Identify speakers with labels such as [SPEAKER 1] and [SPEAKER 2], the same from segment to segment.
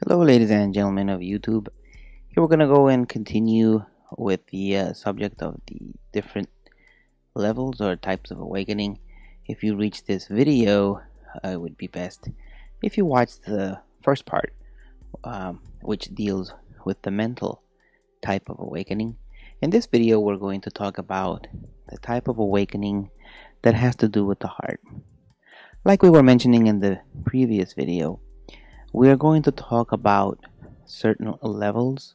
[SPEAKER 1] Hello, ladies and gentlemen of YouTube. Here we're going to go and continue with the subject of the different levels or types of awakening. If you reach this video, it would be best if you watch the first part, which deals with the mental type of awakening. In this video, we're going to talk about the type of awakening that has to do with the heart. Like we were mentioning in the previous video, we are going to talk about certain levels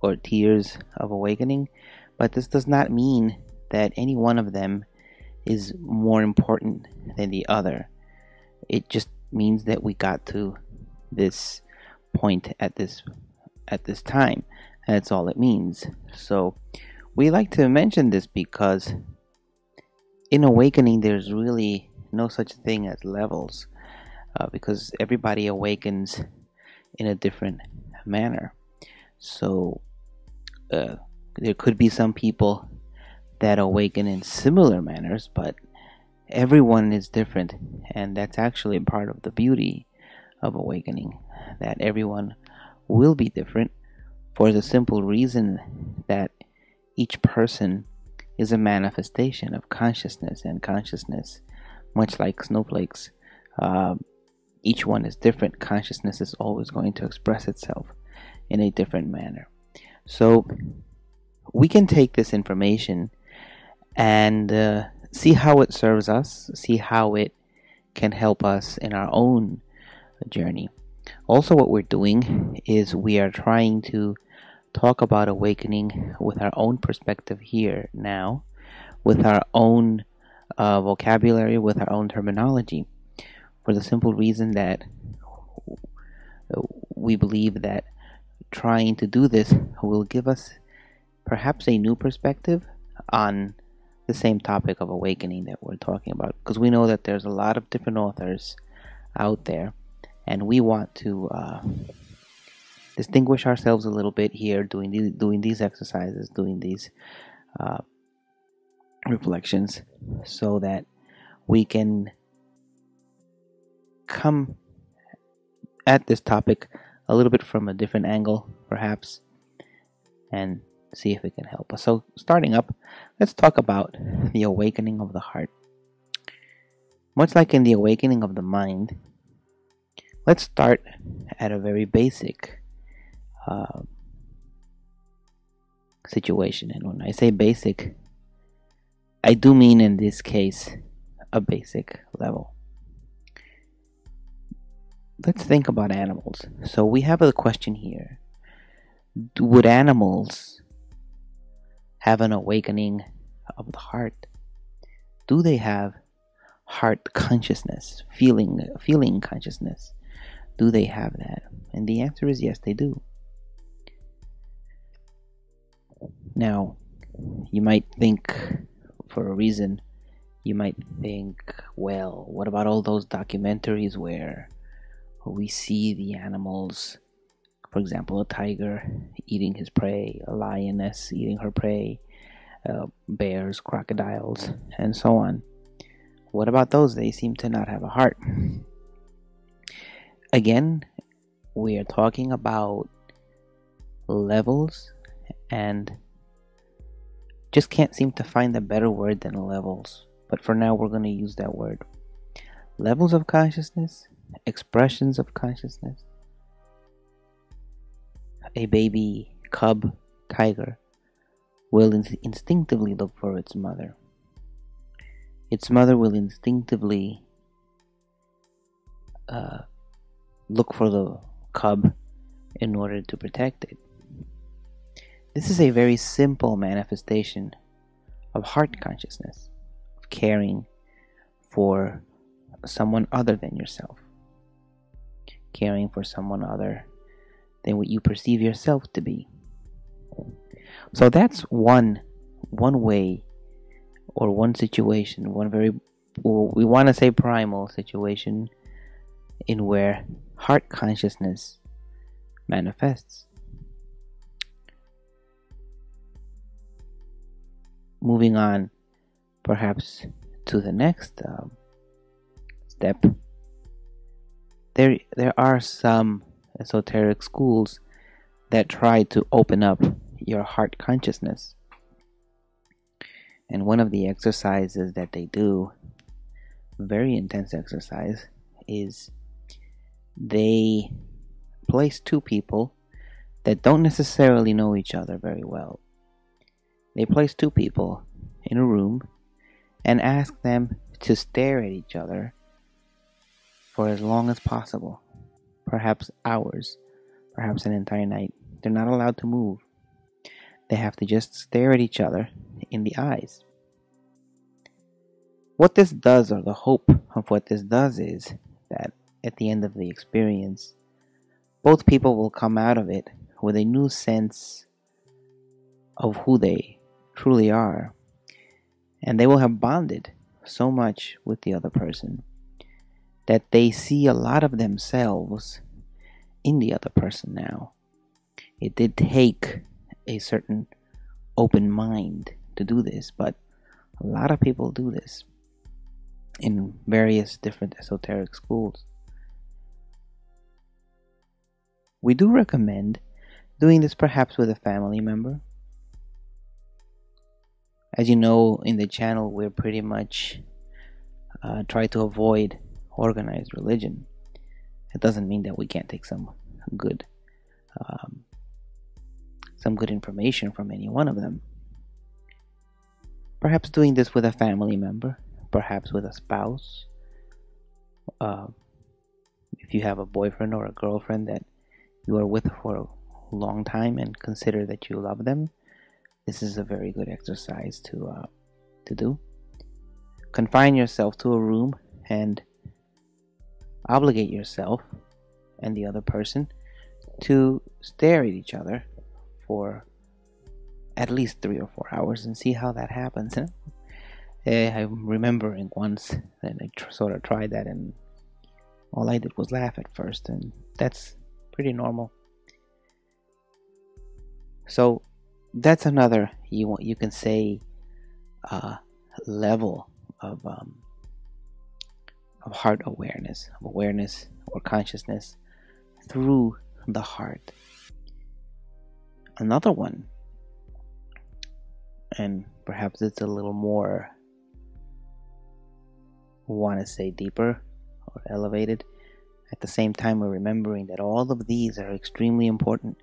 [SPEAKER 1] or tiers of awakening, but this does not mean that any one of them is more important than the other. It just means that we got to this point at this time. That's all it means. So we like to mention this because in awakening there's really no such thing as levels. Because everybody awakens in a different manner. So there could be some people that awaken in similar manners, but everyone is different, and that's actually part of the beauty of awakening, that everyone will be different for the simple reason that each person is a manifestation of consciousness, and consciousness, much like snowflakes, each one is different. Consciousness is always going to express itself in a different manner. So we can take this information and see how it serves us, see how it can help us in our own journey. Also, what we're doing is we are trying to talk about awakening with our own perspective here now, with our own vocabulary, with our own terminology, for the simple reason that we believe that trying to do this will give us perhaps a new perspective on the same topic of awakening that we're talking about, because we know that there's a lot of different authors out there, and we want to distinguish ourselves a little bit here, doing these exercises, doing these reflections, so that we can come at this topic a little bit from a different angle, perhaps, and see if it can help us. So, starting up, let's talk about the awakening of the heart. Much like in the awakening of the mind, let's start at a very basic situation. And when I say basic, I do mean in this case a basic level. Let's think about animals. So we have a question here. Would animals have an awakening of the heart? Do they have heart consciousness, feeling consciousness? Do they have that? And the answer is yes, they do. Now, you might think, for a reason, you might think, well, what about all those documentaries where we see the animals, for example, a tiger eating his prey, a lioness eating her prey, bears, crocodiles, and so on. What about those? They seem to not have a heart. Again, we are talking about levels, and just can't seem to find a better word than levels. But for now, we're going to use that word. Levels of consciousness, expressions of consciousness. A baby cub tiger will instinctively look for its mother. Its mother will instinctively look for the cub in order to protect it. This is a very simple manifestation of heart consciousness, of caring for someone other than yourself, caring for someone other than what you perceive yourself to be. So that's one way, or one situation, one very, we want to say primal situation, in where heart consciousness manifests. Moving on, perhaps, to the next step, there are some esoteric schools that try to open up your heart consciousness. And one of the exercises that they do, very intense exercise, is they place two people that don't necessarily know each other very well. They place two people in a room and ask them to stare at each other for as long as possible, perhaps hours, perhaps an entire night. They're not allowed to move. They have to just stare at each other in the eyes. What this does, or the hope of what this does, is that at the end of the experience, both people will come out of it with a new sense of who they truly are, and they will have bonded so much with the other person that they see a lot of themselves in the other person now. It did take a certain open mind to do this, but a lot of people do this in various different esoteric schools. We do recommend doing this perhaps with a family member. As you know, in the channel, we're pretty much try to avoid organized religion. It doesn't mean that we can't take some good information from any one of them. Perhaps doing this with a family member, perhaps with a spouse. If you have a boyfriend or a girlfriend that you are with for a long time and consider that you love them, this is a very good exercise to do. Confine yourself to a room and obligate yourself and the other person to stare at each other for at least 3 or 4 hours and see how that happens. I'm remembering once that I sort of tried that, and all I did was laugh at first, and that's pretty normal. So that's another, you can say, level of heart awareness, or consciousness through the heart. Another one, and perhaps it's a little more, want to say, deeper or elevated. At the same time, we're remembering that all of these are extremely important.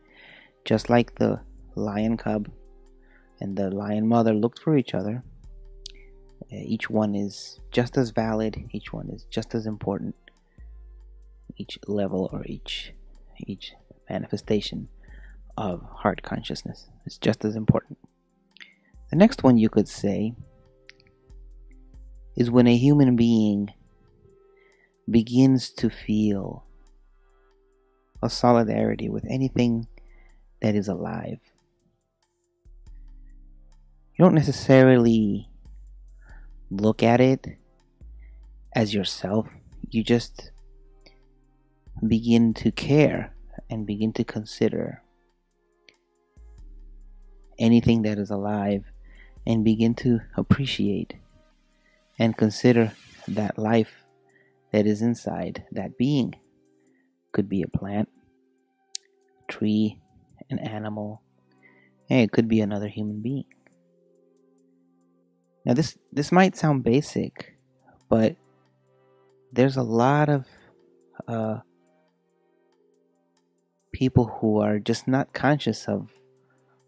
[SPEAKER 1] Just like the lion cub and the lion mother looked for each other, each one is just as valid, each one is just as important. Each level, or each manifestation of heart consciousness is just as important. The next one, you could say, is when a human being begins to feel a solidarity with anything that is alive. You don't necessarily look at it as yourself. You just begin to care and begin to consider anything that is alive, and begin to appreciate and consider that life that is inside that being. Could be a plant, tree, an animal, and it could be another human being. Now this might sound basic, but there's a lot of people who are just not conscious of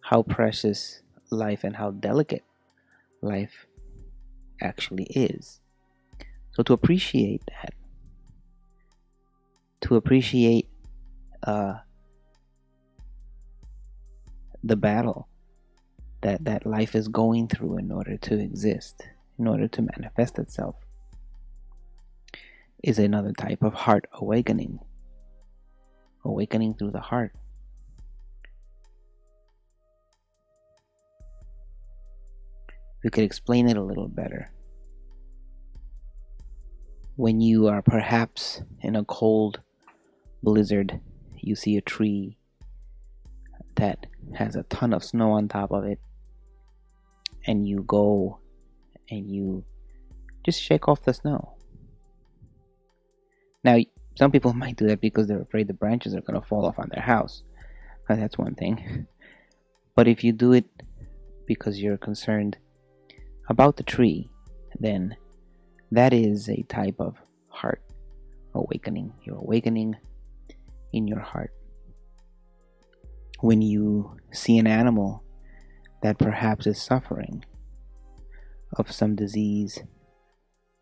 [SPEAKER 1] how precious life and how delicate life actually is. So to appreciate that, to appreciate the battle that life is going through in order to exist, in order to manifest itself, is another type of heart awakening through the heart. We could explain it a little better. When you are perhaps in a cold blizzard, you see a tree that has a ton of snow on top of it, and you go and you just shake off the snow. Now, Some people might do that because they're afraid the branches are going to fall off on their house. That's one thing. But if you do it because you're concerned about the tree, then that is a type of heart awakening. You're awakening in your heart. When you see an animal that perhaps is suffering of some disease,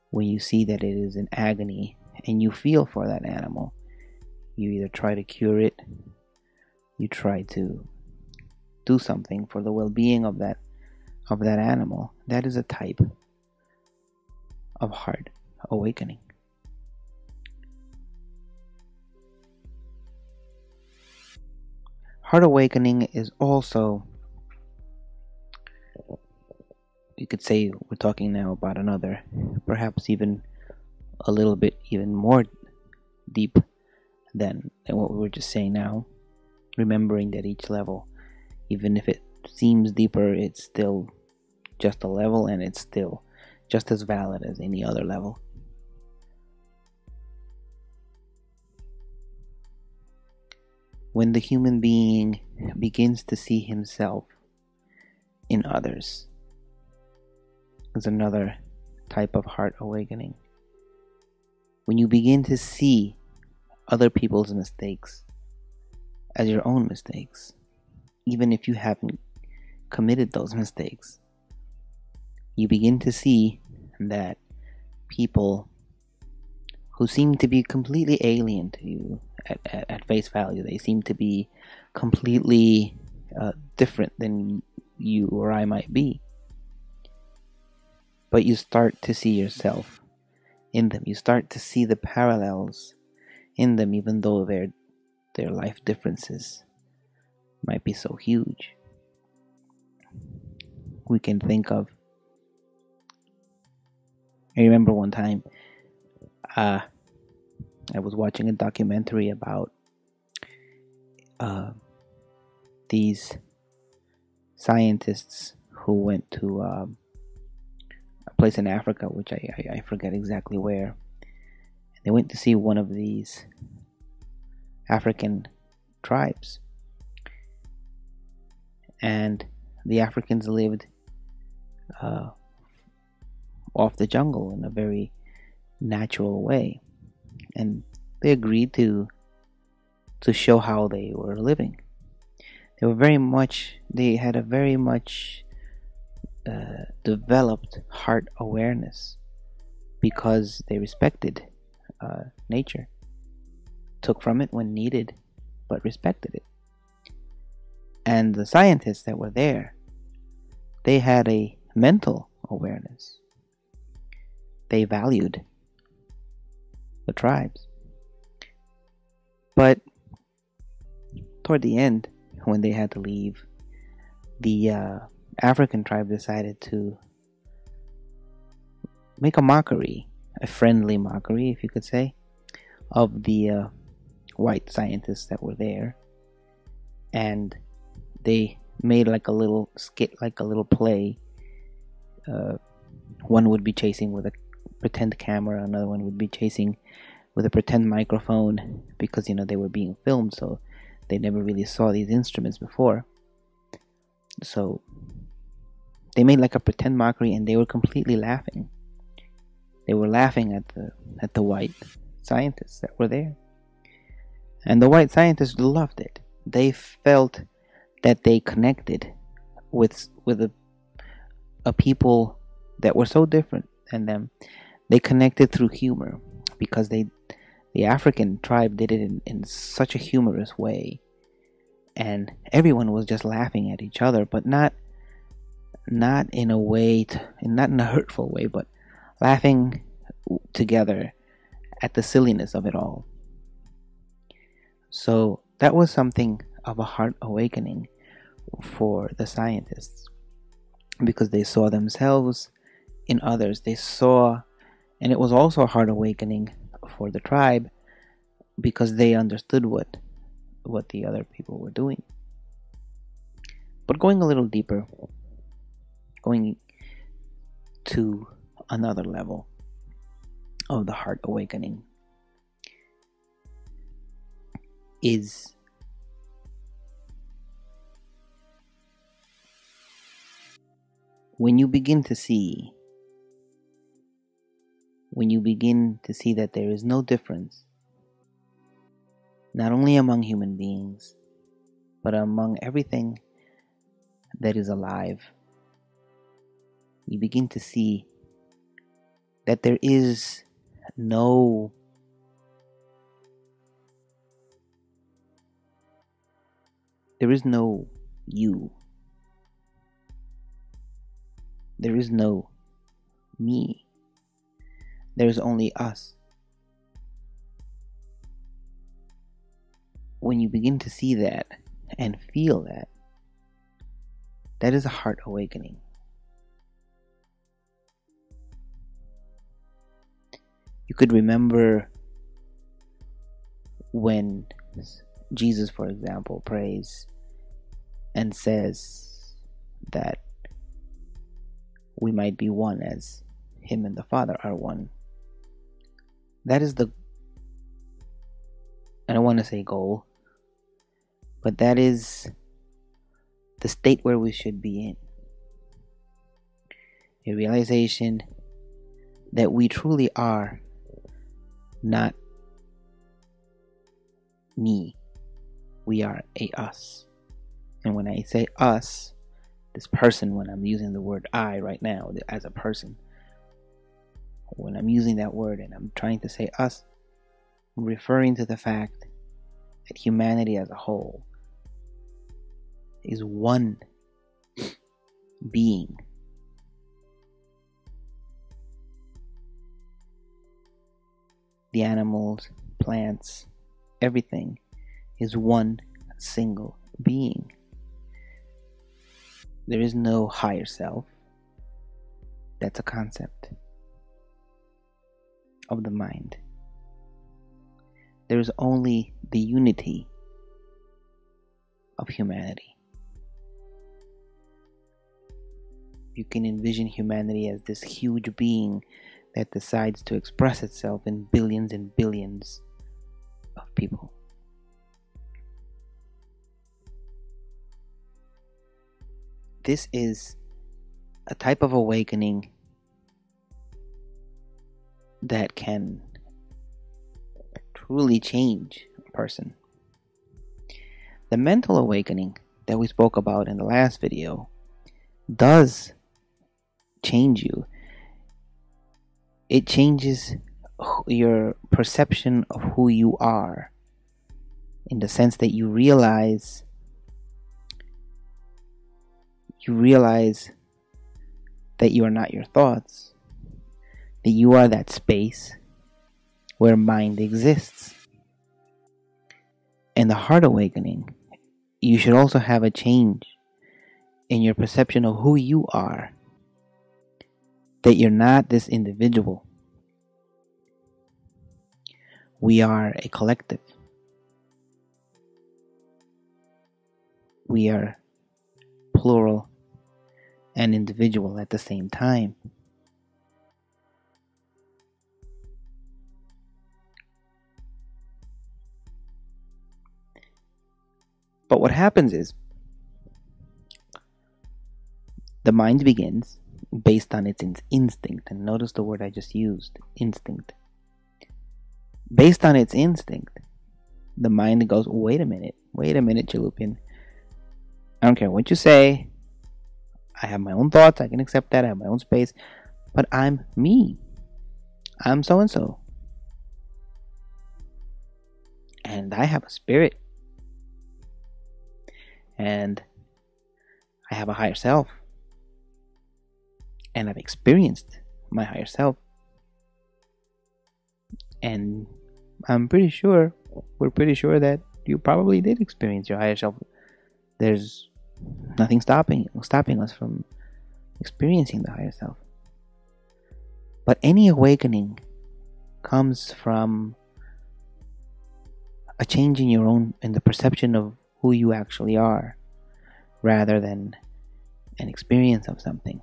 [SPEAKER 1] when you see that it is in agony and you feel for that animal, you either try to cure it, you try to do something for the well-being of that animal. That is a type of heart awakening. Heart awakening is also, you could say, we're talking now about another, perhaps even a little bit even more deep than what we were just saying now. Remembering that each level, even if it seems deeper, it's still just a level, and it's still just as valid as any other level. When the human being begins to see himself in others, is another type of heart awakening. When you begin to see other people's mistakes as your own mistakes, even if you haven't committed those mistakes, you begin to see that people who seem to be completely alien to you at face value, they seem to be completely different than you or I might be, but you start to see yourself in them. You start to see the parallels in them, even though their life differences might be so huge. We can think of, I remember one time I was watching a documentary about these scientists who went to a place in Africa, which I forget exactly where. They went to see one of these African tribes, and the Africans lived off the jungle in a very natural way, and they agreed to show how they were living. They had a very much developed heart awareness, because they respected nature, took from it when needed, but respected it. And the scientists that were there, they had a mental awareness. They valued the tribes. But toward the end, when they had to leave, the African tribe decided to make a mockery, a friendly mockery, if you could say, of the white scientists that were there. And they made like a little skit, like a little play. One would be chasing with a pretend camera, another one would be chasing with a pretend microphone, because they were being filmed, so they never really saw these instruments before. So they made like a pretend mockery, and they were completely laughing. They were laughing at the white scientists that were there, and the white scientists loved it. They felt that they connected with a people that were so different than them. They connected through humor, because the African tribe did it in such a humorous way, and everyone was just laughing at each other, but not in a way, not in a hurtful way, but laughing together at the silliness of it all. So that was something of a heart awakening for the scientists, because they saw themselves in others. And it was also a heart awakening for the tribe, because they understood what the other people were doing. But going a little deeper, going to another level of the heart awakening, is when you begin to see that there is no difference, not only among human beings, but among everything that is alive. You begin to see that there is no you. There is no me. There is only us. When you begin to see that and feel that, that is a heart awakening. You could remember when Jesus, for example, prays and says that we might be one as Him and the Father are one. That is I don't want to say goal, but that is the state where we should be in. A realization that we truly are not me. We are a us. And when I say us, this person, when I'm using the word I right now as a person, when I'm using that word and I'm trying to say us, I'm referring to the fact that humanity as a whole is one being. The animals, plants, everything is one single being. There is no higher self. That's a concept of the mind. There is only the unity of humanity. You can envision humanity as this huge being that decides to express itself in billions and billions of people. This is a type of awakening that can truly change a person. The mental awakening that we spoke about in the last video does change you. It changes your perception of who you are, in the sense that you realize that you are not your thoughts, that you are that space where mind exists. In the heart awakening, you should also have a change in your perception of who you are, that you're not this individual. We are a collective. We are plural and individual at the same time. But what happens is, the mind begins based on its instinct. And notice the word I just used, instinct. Based on its instinct, the mind goes, wait a minute, Chalupian. I don't care what you say. I have my own thoughts. I can accept that. I have my own space. But I'm me. I'm so-and-so. And I have a spirit. And I have a higher self. And I've experienced my higher self. And we're pretty sure that you probably did experience your higher self. There's nothing stopping us from experiencing the higher self. But any awakening comes from a change in the perception of who you actually are, rather than an experience of something.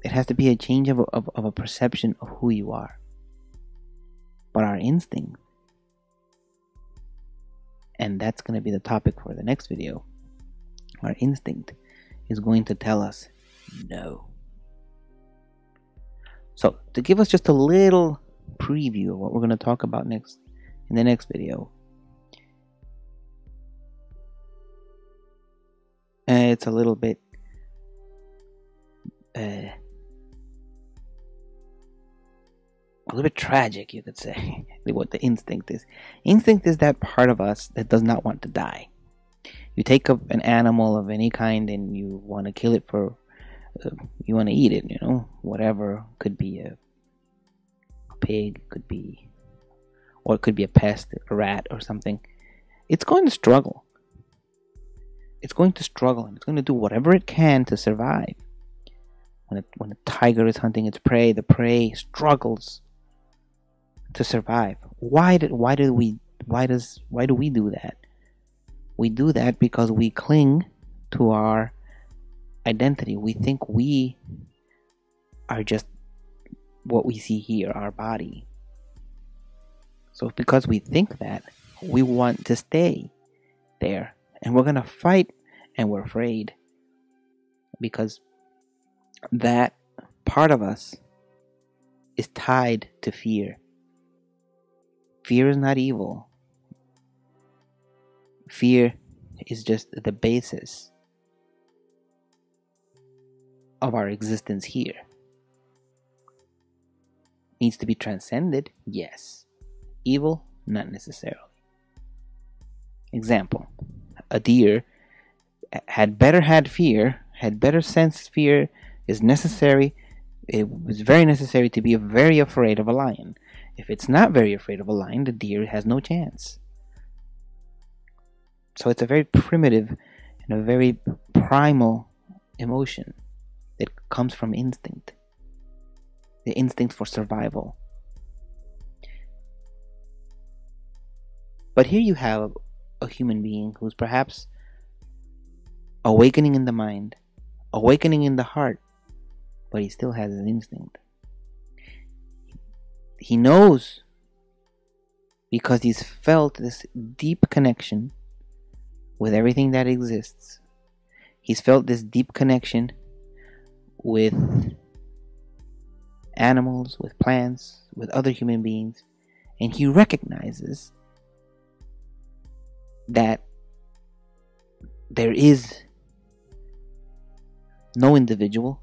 [SPEAKER 1] It has to be a change of a perception of who you are. But our instinct And that's going to be the topic for the next video. Our instinct is going to tell us no. So, to give us just a little preview of what we're going to talk about next in the next video, it's a little bit tragic, you could say, what the instinct is. Instinct is that part of us that does not want to die. You take up an animal of any kind and you want to kill it for, you want to eat it, whatever. Could be a pig, could be, or it could be a pest, a rat or something. It's going to struggle. It's going to struggle and it's going to do whatever it can to survive. When a tiger is hunting its prey, the prey struggles to survive. Why do we do that? We do that because we cling to our identity. We think we are just what we see here, our body. So because we think that, we want to stay there. And we're going to fight, and we're afraid. Because that part of us is tied to fear. Fear is not evil. Fear is just the basis of our existence here. Needs to be transcended, yes. Evil, not necessarily. Example, a deer had better sensed fear is necessary. It was very necessary to be very afraid of a lion. If it's not very afraid of a lion, the deer has no chance. So it's a very primitive and a very primal emotion that comes from instinct. The instinct for survival. But here you have a human being who's perhaps awakening in the mind, awakening in the heart, but he still has an instinct. He knows because he's felt this deep connection with everything that exists. He's felt this deep connection with animals, with plants, with other human beings, and he recognizes that there is no individual,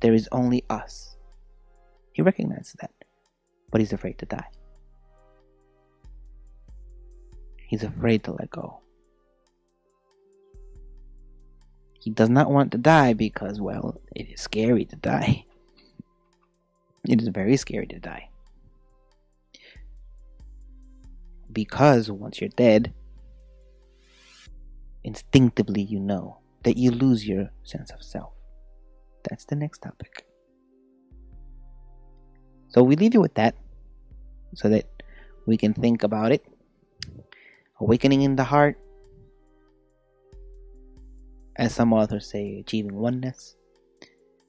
[SPEAKER 1] there is only us. He recognizes that, but he's afraid to die. He's afraid to let go. He does not want to die because, well, it is scary to die. It is very scary to die. Because once you're dead, instinctively you know that you lose your sense of self. That's the next topic. So we leave you with that so that we can think about it. Awakening in the heart. As some authors say, achieving oneness.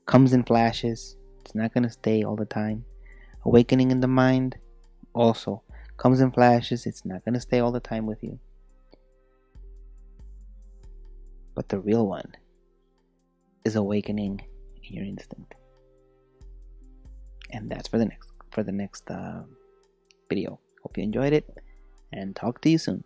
[SPEAKER 1] Comes in flashes. It's not going to stay all the time. Awakening in the mind also comes in flashes. It's not going to stay all the time with you. But the real one is awakening in your instinct. And that's for the next video. Hope you enjoyed it, and talk to you soon.